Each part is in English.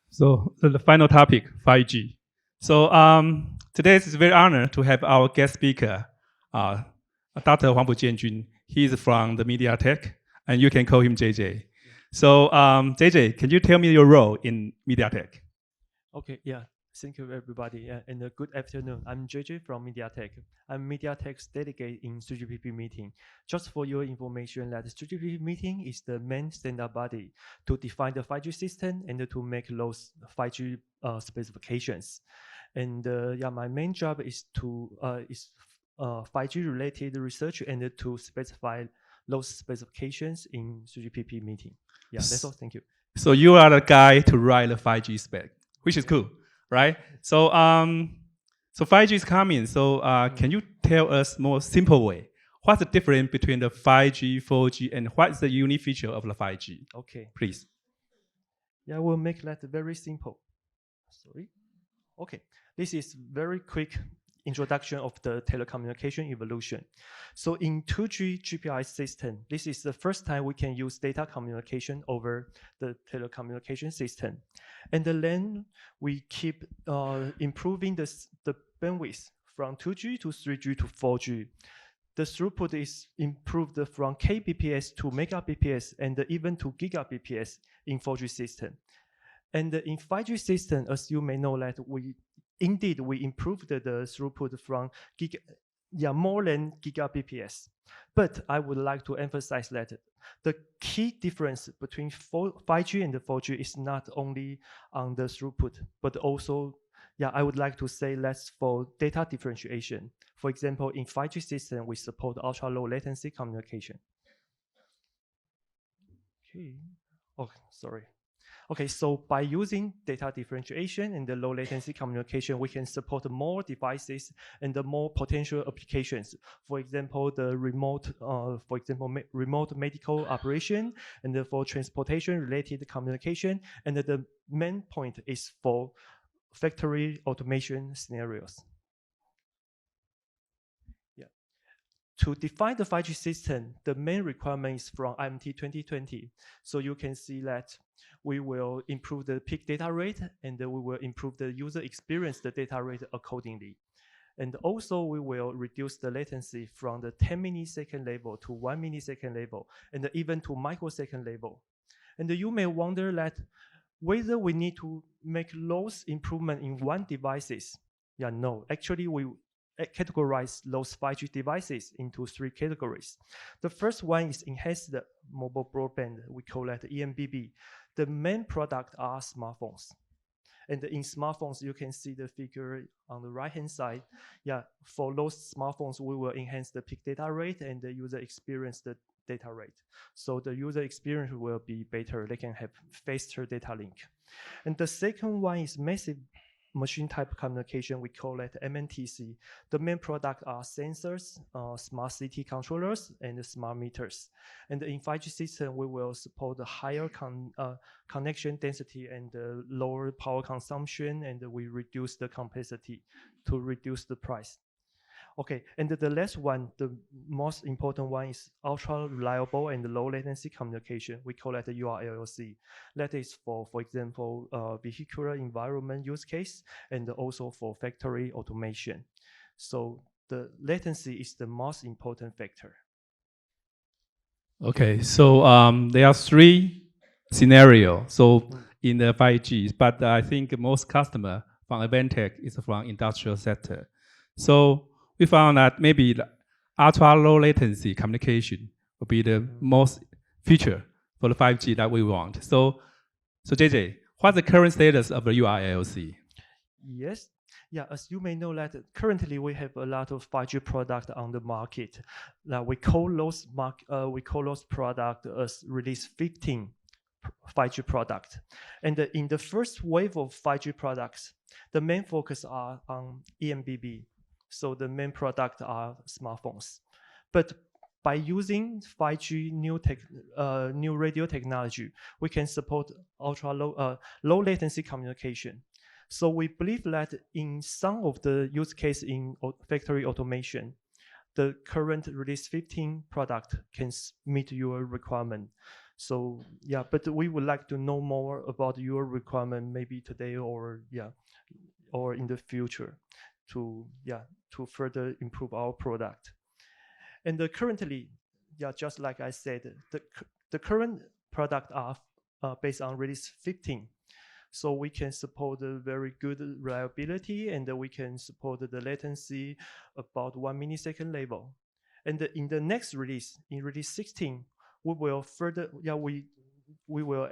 So the final topic, 5G. So today it's a very honor to have our guest speaker, uh, Dr. Huang-Fu Chien-Chun. He's from the MediaTek, and you can call him JJ. So JJ, can you tell me your role in MediaTek? Okay, yeah. Thank you, everybody. And good afternoon. I'm JJ from MediaTek. I'm MediaTek's delegate in 3GPP meeting. Just for your information, that 3GPP meeting is the main standard body to define the 5G system and to make those 5G specifications. And yeah, my main job is to 5G related research and to specify those specifications in 3GPP meeting. Yeah, that's all. Thank you. So you are the guy to write the 5G spec, which is cool, right? So 5G is coming. So can you tell us more simple way? What's the difference between the 5G, 4G, and what is the unique feature of the 5G? Okay. Please. Yeah, we'll make that very simple. Sorry. Okay. This is very quick introduction of the telecommunication evolution. So in 2G GPI system, this is the first time we can use data communication over the telecommunication system. And then we keep improving the bandwidth from 2G to 3G to 4G. The throughput is improved from kbps to megabps and even to gigabps in 4G system. And in 5G system, as you may know, that we improved the throughput from more than gigabps. But I would like to emphasize that the key difference between 5G and 4G is not only on the throughput, but also, I would like to say that's for data differentiation. For example, in 5G system, we support ultra low latency communication. Okay. Oh, sorry. Okay, so by using data differentiation and the low latency communication, we can support more devices and the more potential applications. For example, the remote medical operation, and for transportation related communication. And the main point is for factory automation scenarios. To define the 5G system, the main requirement is from IMT 2020. So you can see that we will improve the peak data rate, and we will improve the user experience, the data rate accordingly. And also we will reduce the latency from the 10 millisecond level to 1 millisecond level, and even to microsecond level. And you may wonder that whether we need to make those improvement in one devices. Yeah, no, actually we categorize those 5G devices into 3 categories. The first one is enhanced mobile broadband. We call that EMBB. The main product are smartphones. And in smartphones, you can see the figure on the right-hand side. Yeah, for those smartphones, we will enhance the peak data rate and the user experience the data rate. So the user experience will be better. They can have faster data link. And the second one is massive machine type communication. We call it MNTC. The main product are sensors, smart city controllers, and smart meters. And in 5G system, we will support the higher connection density and lower power consumption, and we reduce the complexity to reduce the price. Okay, and the last one, the most important one, is ultra reliable and low latency communication. We call it the URLLC. That is for example, vehicular environment use case, and also for factory automation. So the latency is the most important factor. Okay, so there are 3 scenarios. So in the 5G, but I think most customer from Advantech is from industrial sector. So we found that maybe the ultra low latency communication will be the most feature for the 5G that we want. So JJ, what's the current status of the URLLC? Yes. Yeah, as you may know that currently we have a lot of 5G products on the market. Now we call those products as release 15 5G product. And in the first wave of 5G products, the main focus are on EMBB. So the main product are smartphones. But by using 5G new radio technology, we can support ultra low latency communication. So we believe that in some of the use case in factory automation, the current release 15 product can meet your requirement. So yeah, but we would like to know more about your requirement, maybe today or or in the future, to further improve our product. And currently, just like I said, the current product are based on release 15. So we can support a very good reliability, and we can support the latency about 1 millisecond level. And in the next release, in release 16, we will further, we will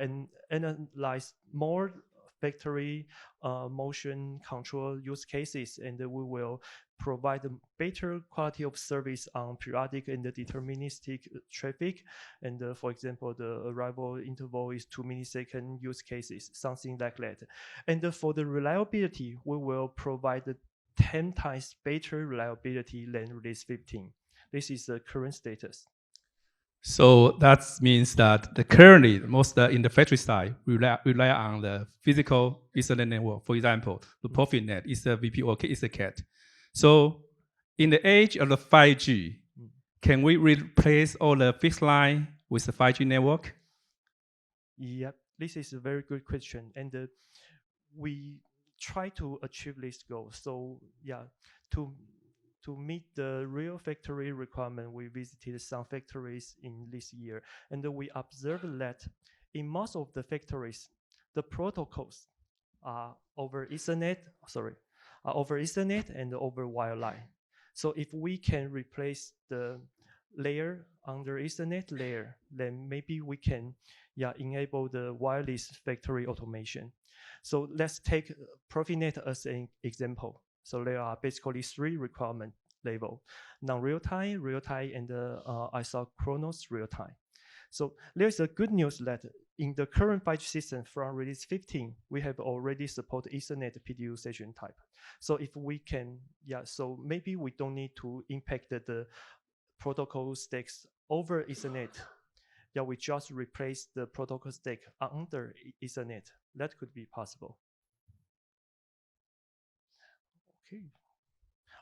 analyze more factory motion control use cases, and we will provide a better quality of service on periodic and deterministic traffic. And for example, the arrival interval is 2 millisecond use cases, something like that. And for the reliability, we will provide 10 times better reliability than release 15. This is the current status. So that means that the currently most in the factory side rely on the physical Ethernet network. For example, the ProfitNet is a VPO, is a CAT. So in the age of the 5G, can we replace all the fixed line with the 5G network? Yep, this is a very good question, and we try to achieve this goal. So yeah, to meet the real factory requirement, we visited some factories in this year, and we observed that in most of the factories, the protocols are over Ethernet, and over wireline. So if we can replace the layer under Ethernet layer, then maybe we can enable the wireless factory automation. So let's take ProfitNet as an example. So there are basically 3 requirement level: non-real-time, real-time, and isochronous real-time. So there's a good news that in the current 5G system from release 15, we have already support Ethernet PDU session type. So if we can, so maybe we don't need to impact the protocol stacks over Ethernet. We just replace the protocol stack under Ethernet. That could be possible.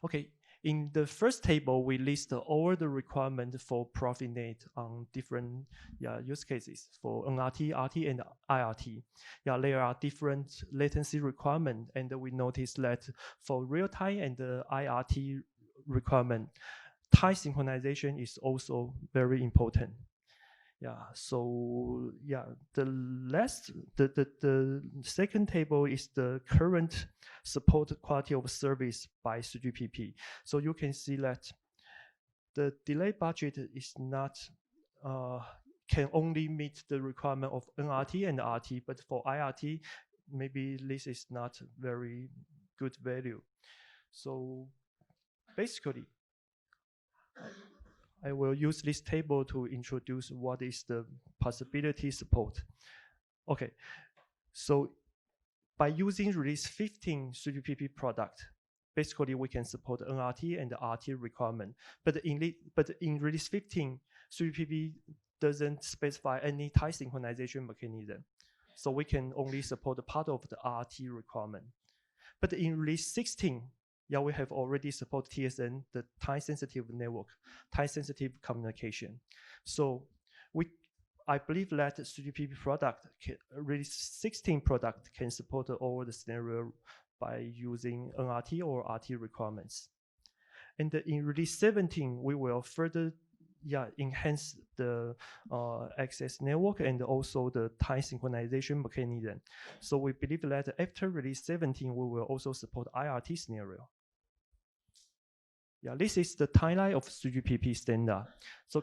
Okay. In the first table, we list all the requirements for ProfitNet on different use cases for NRT, RT, and IRT. There are different latency requirements, and we noticed that for real-time and IRT requirement, time synchronization is also very important. So the second table is the current support quality of service by 3GPP. So you can see that the delay budget is not can only meet the requirement of NRT and RT, but for IRT, maybe this is not very good value. So basically, I will use this table to introduce what is the possibility support. Okay, so by using release 15 3GPP product, basically we can support NRT and RT requirement. But in release 15, 3GPP doesn't specify any time synchronization mechanism. So we can only support part of the RT requirement. But in release 16, we have already support TSN, the time-sensitive network, time-sensitive communication. So I believe that 3GPP product, release 16 product can support all the scenario by using NRT or RT requirements. And in release 17, we will further enhance the access network and also the time synchronization mechanism. So we believe that after release 17, we will also support IRT scenario. This is the timeline of 3GPP standard. So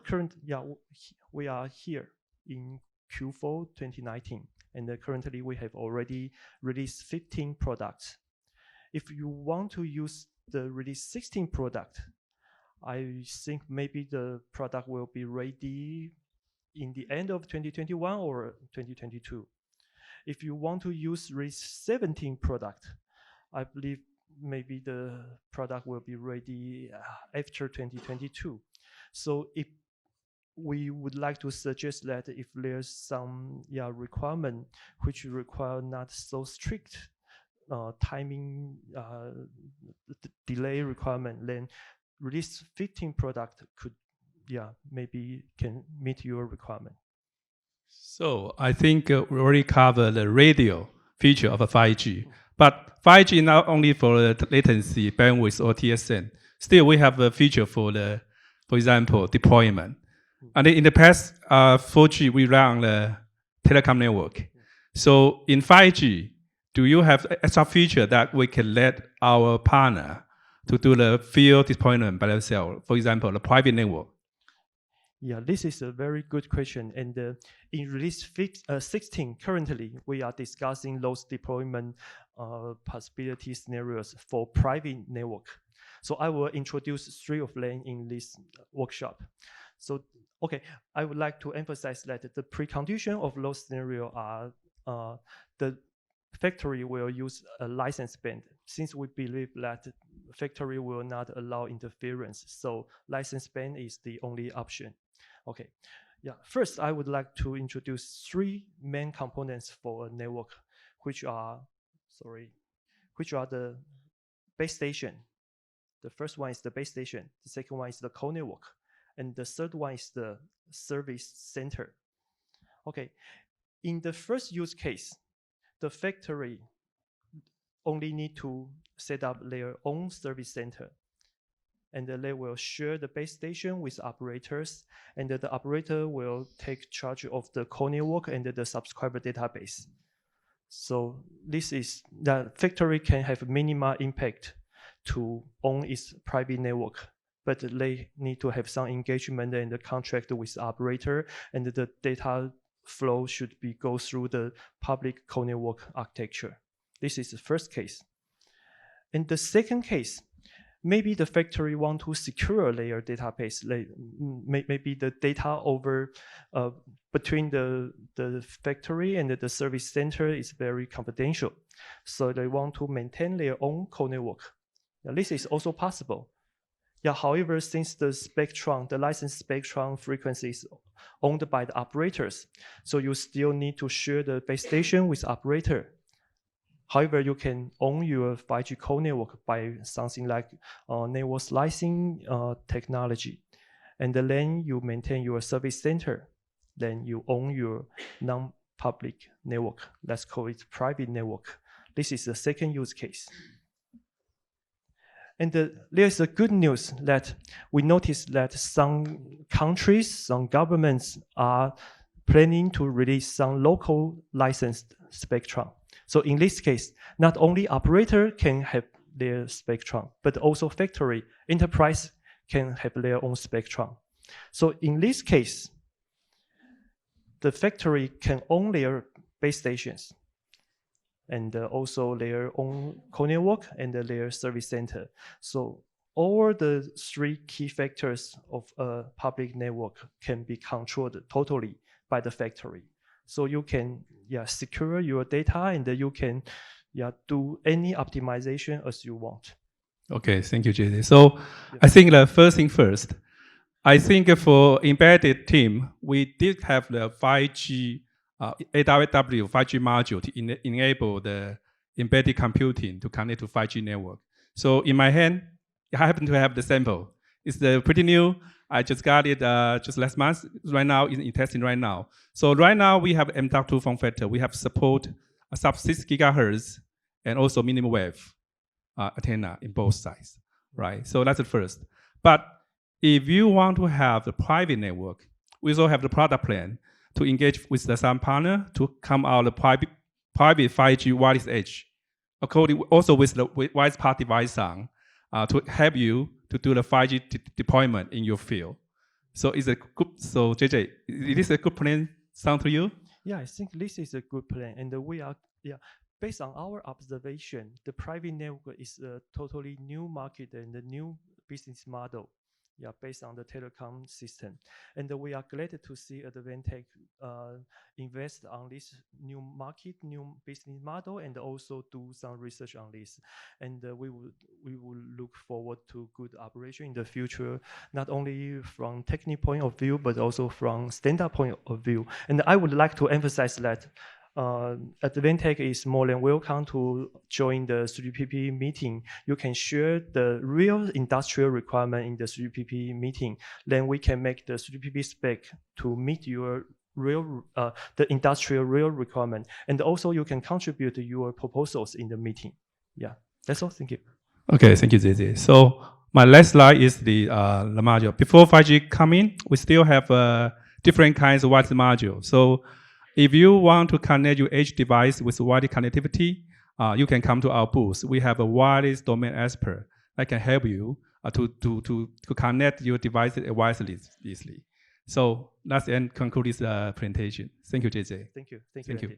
we are here in Q4 2019, and currently we have already released 15 products. If you want to use the release 16 product, I think maybe the product will be ready in the end of 2021 or 2022. If you want to use release 17 product, I believe maybe the product will be ready after 2022. So if we would like to suggest that if there's some requirement which require not so strict timing delay requirement, then release 15 product could maybe can meet your requirement. So I think we already covered the radio feature of a 5G. But 5G not only for the latency, bandwidth, or TSN. Still, we have a feature for the, for example, deployment. And in the past, 4G we run on the telecom network. So in 5G, do you have extra feature that we can let our partner to do the field deployment by themselves? For example, the private network. Yeah, this is a very good question. And in release 16, currently, we are discussing those deployment possibility scenarios for private network. So I will introduce 3 of them in this workshop. So, okay, I would like to emphasize that the precondition of those scenarios are the factory will use a license band, since we believe that factory will not allow interference. So license band is the only option. Okay, yeah. First, I would like to introduce 3 main components for a network, which are the base station. The first one is the base station. The second one is the core network, and the third one is the service center. Okay, in the first use case, the factory only need to set up their own service center, and they will share the base station with operators, and the operator will take charge of the core network and the subscriber database. So this is the factory can have minimal impact to own its private network, but they need to have some engagement and the contract with the operator, and the data flow should be go through the public core network architecture. This is the first case. And the second case, maybe the factory want to secure their database. Maybe the data over between the factory and the service center is very confidential. So they want to maintain their own core network. Now, this is also possible. Yeah, however, since the spectrum, the licensed spectrum frequency is owned by the operators, so you still need to share the base station with operator. However, you can own your 5G core network by something like network slicing technology. And then you maintain your service center. Then you own your non-public network. Let's call it private network. This is the second use case. And there's a good news that we noticed that some countries, some governments are planning to release some local licensed spectrum. So in this case, not only operator can have their spectrum, but also factory, enterprise can have their own spectrum. So in this case, the factory can own their base stations and also their own core network and their service center. So all the 3 key factors of a public network can be controlled totally by the factory. So you can secure your data, and you can do any optimization as you want. Okay, thank you, JJ. So I think the first thing first, I think for embedded team, we did have the 5G, AWW 5G module to enable the embedded computing to connect to 5G network. So in my hand, I happen to have the sample. It's pretty new. I just got it just last month. Right now, it's in testing right now. So right now, we have M.2 form factor. We have support sub 6 gigahertz and also minimum wave antenna in both sides, right? So that's the first. But if you want to have the private network, we also have the product plan to engage with the some partner to come out the private 5G wireless edge, according also with the wireless part device on to help you to do the 5G deployment in your field. So is a good. So JJ, is this a good plan? Sound to you? Yeah, I think this is a good plan, and we are based on our observation, the private network is a totally new market and a new business model. Yeah, based on the telecom system, and we are glad to see Advantech invest on this new market, new business model, and also do some research on this. And we will look forward to good operation in the future, not only from technical point of view, but also from standard point of view. And I would like to emphasize that Advantech is more than welcome to join the 3GPP meeting. You can share the real industrial requirement in the 3GPP meeting. Then we can make the 3GPP spec to meet your the industrial real requirement, and also you can contribute your proposals in the meeting. Yeah, that's all. Thank you. Okay, thank you, ZZ. So my last slide is the module. Before 5G come in, we still have different kinds of wireless module. So if you want to connect your edge device with wireless connectivity, you can come to our booth. We have a wireless domain expert that can help you to connect your device wirelessly easily. So that's the end conclude this presentation. Thank you, JJ. Thank you. Thank you.